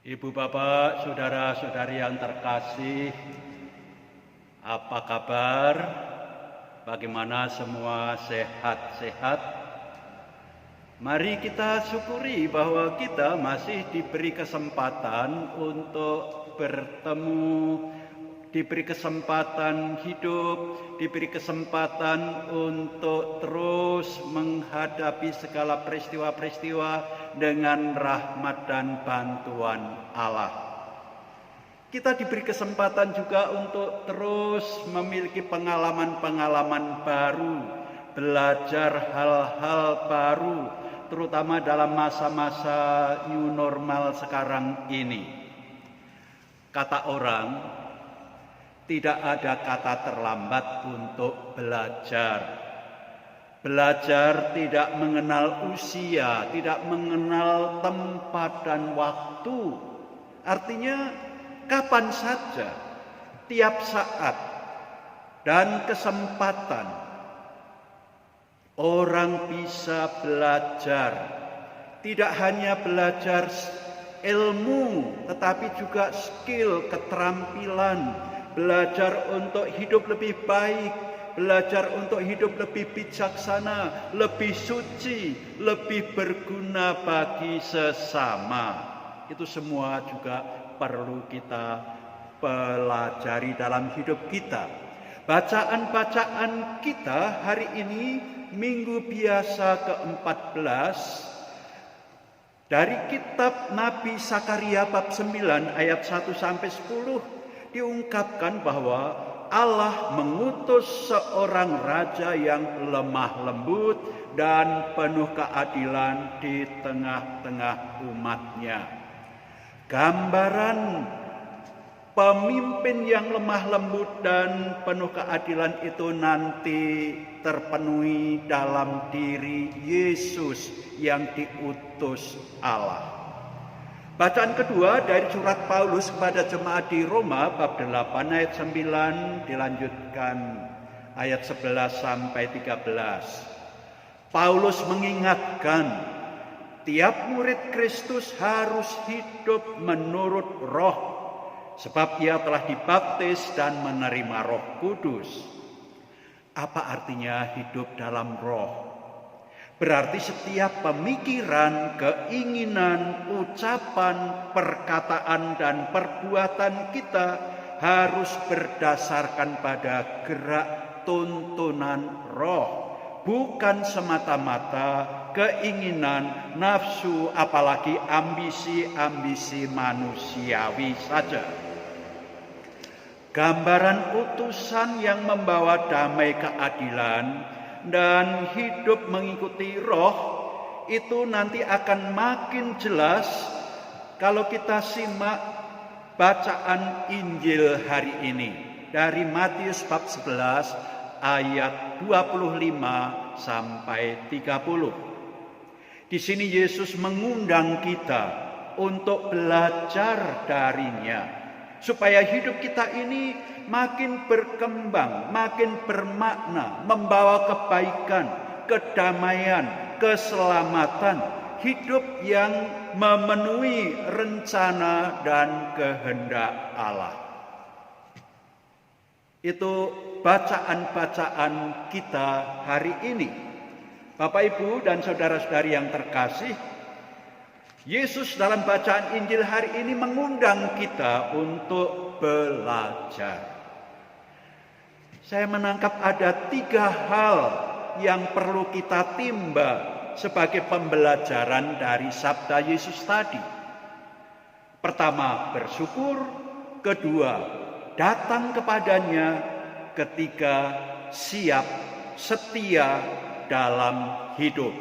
Ibu bapak, saudara-saudari yang terkasih, apa kabar? Bagaimana semua sehat-sehat? Mari kita syukuri bahwa kita masih diberi kesempatan untuk bertemu, diberi kesempatan hidup, diberi kesempatan untuk terus menghadapi segala peristiwa-peristiwa dengan rahmat dan bantuan Allah. Kita diberi kesempatan juga untuk terus memiliki pengalaman-pengalaman baru, belajar hal-hal baru, terutama dalam masa-masa new normal sekarang ini. Kata orang, tidak ada kata terlambat untuk belajar. Belajar tidak mengenal usia, tidak mengenal tempat dan waktu. Artinya kapan saja, tiap saat, dan kesempatan orang bisa belajar. Tidak hanya belajar ilmu, tetapi juga skill, keterampilan, belajar untuk hidup lebih baik, belajar untuk hidup lebih bijaksana, lebih suci, lebih berguna bagi sesama. Itu semua juga perlu kita pelajari dalam hidup kita. Bacaan-bacaan kita hari ini, Minggu Biasa ke-14, dari kitab Nabi Sakaria bab 9 ayat 1-10 diungkapkan bahwa Allah mengutus seorang raja yang lemah lembut dan penuh keadilan di tengah-tengah umatnya. Gambaran pemimpin yang lemah lembut dan penuh keadilan itu nanti terpenuhi dalam diri Yesus yang diutus Allah. Bacaan kedua dari surat Paulus kepada jemaat di Roma bab 8 ayat 9 dilanjutkan ayat 11-13. Paulus mengingatkan tiap murid Kristus harus hidup menurut roh, sebab ia telah dibaptis dan menerima Roh Kudus. Apa artinya hidup dalam roh? Berarti setiap pemikiran, keinginan, ucapan, perkataan, dan perbuatan kita harus berdasarkan pada gerak tuntunan roh, bukan semata-mata keinginan, nafsu, apalagi ambisi-ambisi manusiawi saja. Gambaran utusan yang membawa damai, keadilan, dan hidup mengikuti roh itu nanti akan makin jelas kalau kita simak bacaan Injil hari ini dari Matius bab 11 ayat 25-30. Di sini Yesus mengundang kita untuk belajar darinya, supaya hidup kita ini makin berkembang, makin bermakna, membawa kebaikan, kedamaian, keselamatan, hidup yang memenuhi rencana dan kehendak Allah. Itu bacaan-bacaan kita hari ini. Bapak, Ibu, dan saudara-saudari yang terkasih, Yesus dalam bacaan Injil hari ini mengundang kita untuk belajar. Saya menangkap ada 3 hal yang perlu kita timba sebagai pembelajaran dari sabda Yesus tadi. Pertama, bersyukur. Kedua, datang kepadanya. Ketiga, siap, setia dalam hidup.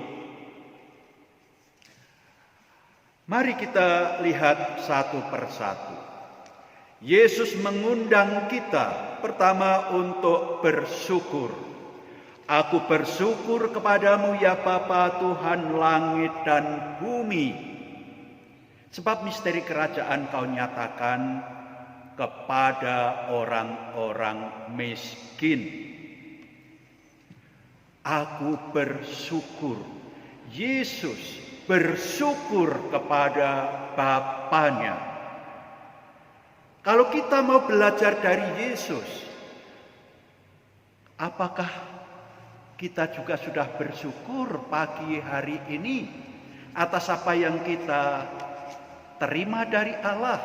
Mari kita lihat satu persatu. Yesus mengundang kita pertama untuk bersyukur. Aku bersyukur kepadamu ya Bapa, Tuhan langit dan bumi, sebab misteri kerajaan kau nyatakan kepada orang-orang miskin. Aku bersyukur. Yesus bersyukur kepada Bapanya. Kalau kita mau belajar dari Yesus, apakah kita juga sudah bersyukur pagi hari ini atas apa yang kita terima dari Allah,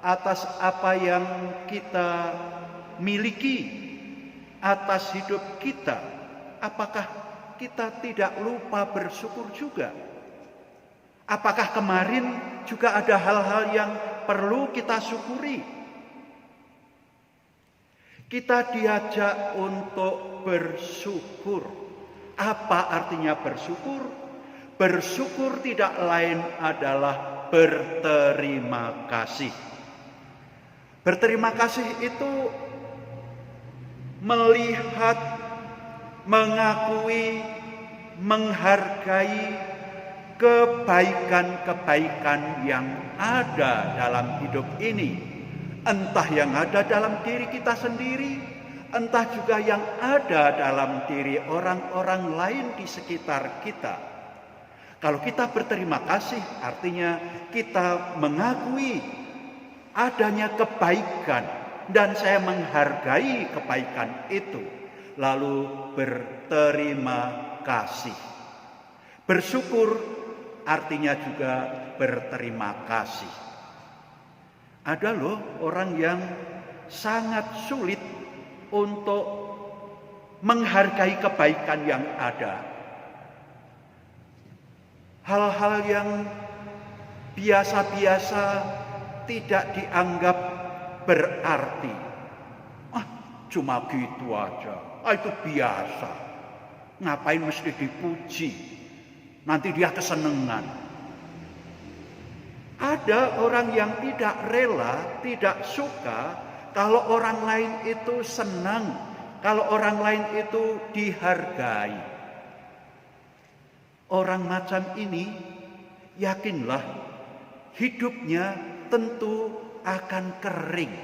atas apa yang kita miliki, atas hidup kita? Apakah kita tidak lupa bersyukur juga? Apakah kemarin juga ada hal-hal yang perlu kita syukuri? Kita diajak untuk bersyukur. Apa artinya bersyukur? Bersyukur tidak lain adalah berterima kasih. Berterima kasih itu melihat, mengakui, menghargai kebaikan-kebaikan yang ada dalam hidup ini, entah yang ada dalam diri kita sendiri, entah juga yang ada dalam diri orang-orang lain di sekitar kita. Kalau kita berterima kasih, artinya kita mengakui adanya kebaikan dan saya menghargai kebaikan itu, lalu berterima kasih. Bersyukur artinya juga berterima kasih. Ada loh orang yang sangat sulit untuk menghargai kebaikan yang ada. Hal-hal yang biasa-biasa tidak dianggap berarti. Cuma gitu aja. Itu biasa. Ngapain mesti dipuji? Nanti dia kesenangan. Ada orang yang tidak rela, tidak suka kalau orang lain itu senang, kalau orang lain itu dihargai. Orang macam ini, yakinlah hidupnya tentu akan kering,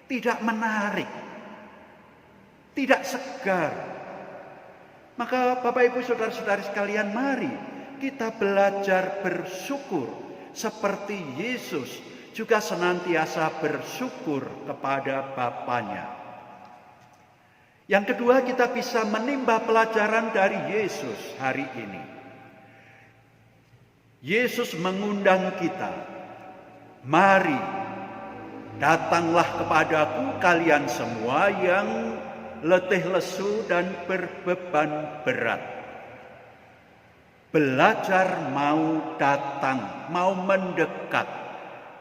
tidak menarik, tidak segar. Maka Bapak Ibu Saudara-saudari sekalian, mari kita belajar bersyukur seperti Yesus juga senantiasa bersyukur kepada Bapanya. Yang kedua, kita bisa menimba pelajaran dari Yesus hari ini. Yesus mengundang kita, mari datanglah kepadaku kalian semua yang letih lesu dan berbeban berat. Belajar mau datang, mau mendekat,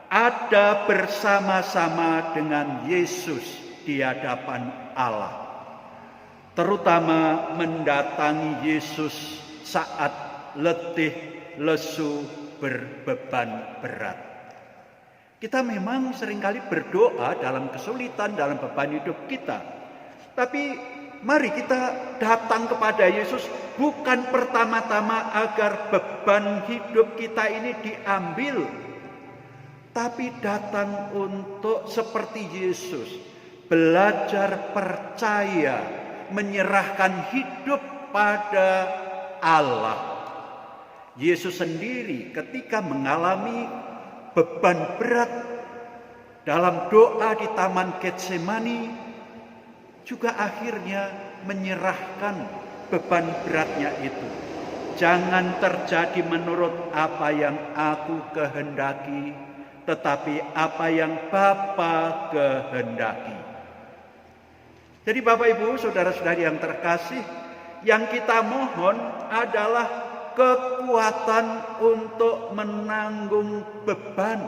ada bersama-sama dengan Yesus di hadapan Allah. Terutama mendatangi Yesus saat letih, lesu, berbeban berat. Kita memang seringkali berdoa dalam kesulitan, dalam beban hidup kita. Tapi mari kita datang kepada Yesus bukan pertama-tama agar beban hidup kita ini diambil, tapi datang untuk seperti Yesus, belajar percaya, menyerahkan hidup pada Allah. Yesus sendiri ketika mengalami beban berat dalam doa di Taman Getsemani, juga akhirnya menyerahkan beban beratnya itu. Jangan terjadi menurut apa yang aku kehendaki, tetapi apa yang Bapa kehendaki. Jadi Bapak Ibu, saudara-saudari yang terkasih, yang kita mohon adalah kekuatan untuk menanggung beban.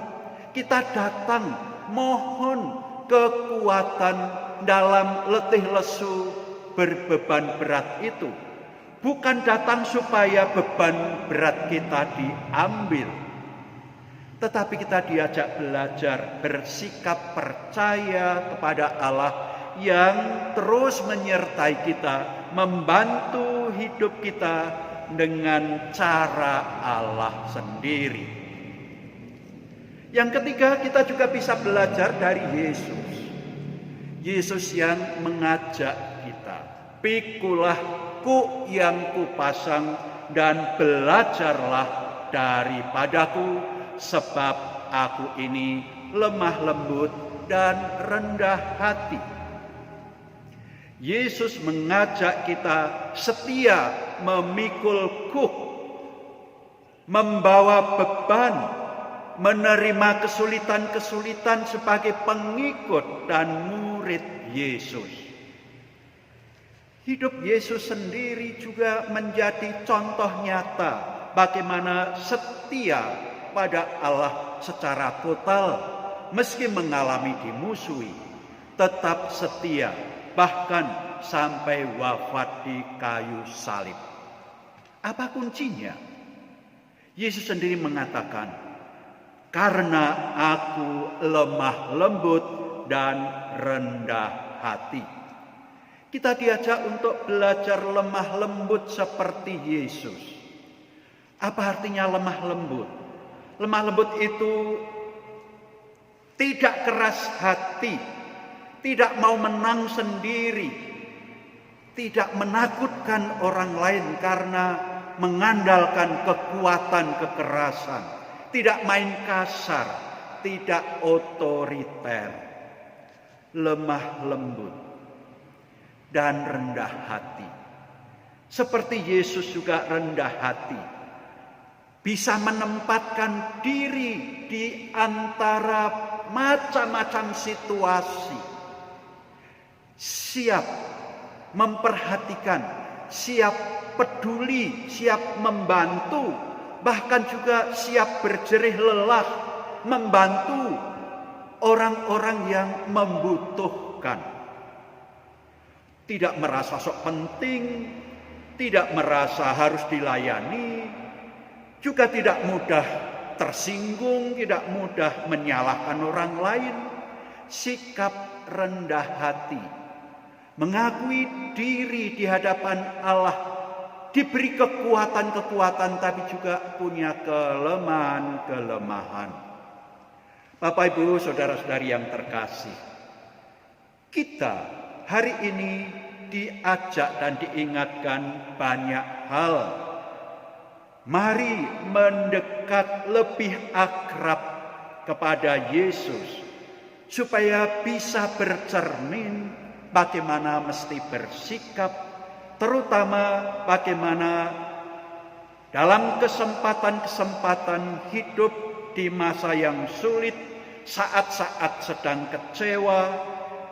Kita datang mohon kekuatan dalam letih lesu berbeban berat itu. Bukan datang supaya beban berat kita diambil, tetapi kita diajak belajar bersikap percaya kepada Allah yang terus menyertai kita, membantu hidup kita dengan cara Allah sendiri. Yang ketiga, kita juga bisa belajar dari Yesus. Yesus yang mengajak kita, pikulah kuk yang kupasang dan belajarlah daripadaku, sebab aku ini lemah lembut, dan rendah hati. Yesus mengajak kita setia memikul kuk, membawa beban, menerima kesulitan-kesulitan sebagai pengikut dan murid Yesus. Hidup Yesus sendiri juga menjadi contoh nyata bagaimana setia pada Allah secara total, meski mengalami dimusuhi, tetap setia, bahkan sampai wafat di kayu salib. Apa kuncinya? Yesus sendiri mengatakan, "Karena aku lemah lembut dan rendah hati." Kita diajak untuk belajar lemah lembut seperti Yesus. Apa artinya lemah lembut? Lemah lembut itu tidak keras hati, tidak mau menang sendiri, tidak menakutkan orang lain karena mengandalkan kekuatan kekerasan, tidak main kasar, tidak otoriter, lemah lembut dan rendah hati. Seperti Yesus juga rendah hati, bisa menempatkan diri di antara macam-macam situasi, siap memperhatikan, siap peduli, siap membantu, bahkan juga siap berjerih lelah membantu orang-orang yang membutuhkan. Tidak merasa sok penting, tidak merasa harus dilayani, juga tidak mudah tersinggung, tidak mudah menyalahkan orang lain. Sikap rendah hati, mengakui diri di hadapan Allah, diberi kekuatan-kekuatan tapi juga punya kelemahan-kelemahan. Bapak Ibu, saudara-saudari yang terkasih, kita hari ini diajak dan diingatkan banyak hal. Mari mendekat lebih akrab kepada Yesus supaya bisa bercermin bagaimana mesti bersikap, terutama bagaimana dalam kesempatan-kesempatan hidup di masa yang sulit, saat-saat sedang kecewa,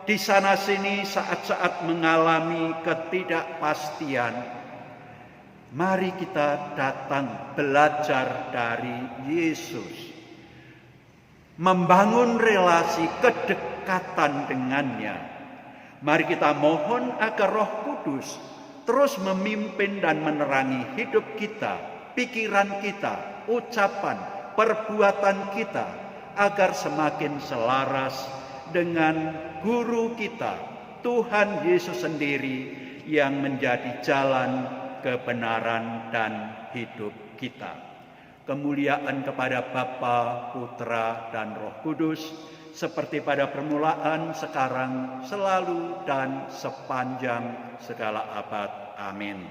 di sana sini saat-saat mengalami ketidakpastian. Mari kita datang belajar dari Yesus, membangun relasi kedekatan dengannya. Mari kita mohon agar Roh Kudus terus memimpin dan menerangi hidup kita, pikiran kita, ucapan, perbuatan kita, agar semakin selaras dengan Guru kita, Tuhan Yesus sendiri, yang menjadi jalan kebenaran dan hidup kita. Kemuliaan kepada Bapa, Putra, dan Roh Kudus, seperti pada permulaan, sekarang, selalu, dan sepanjang segala abad. Amin.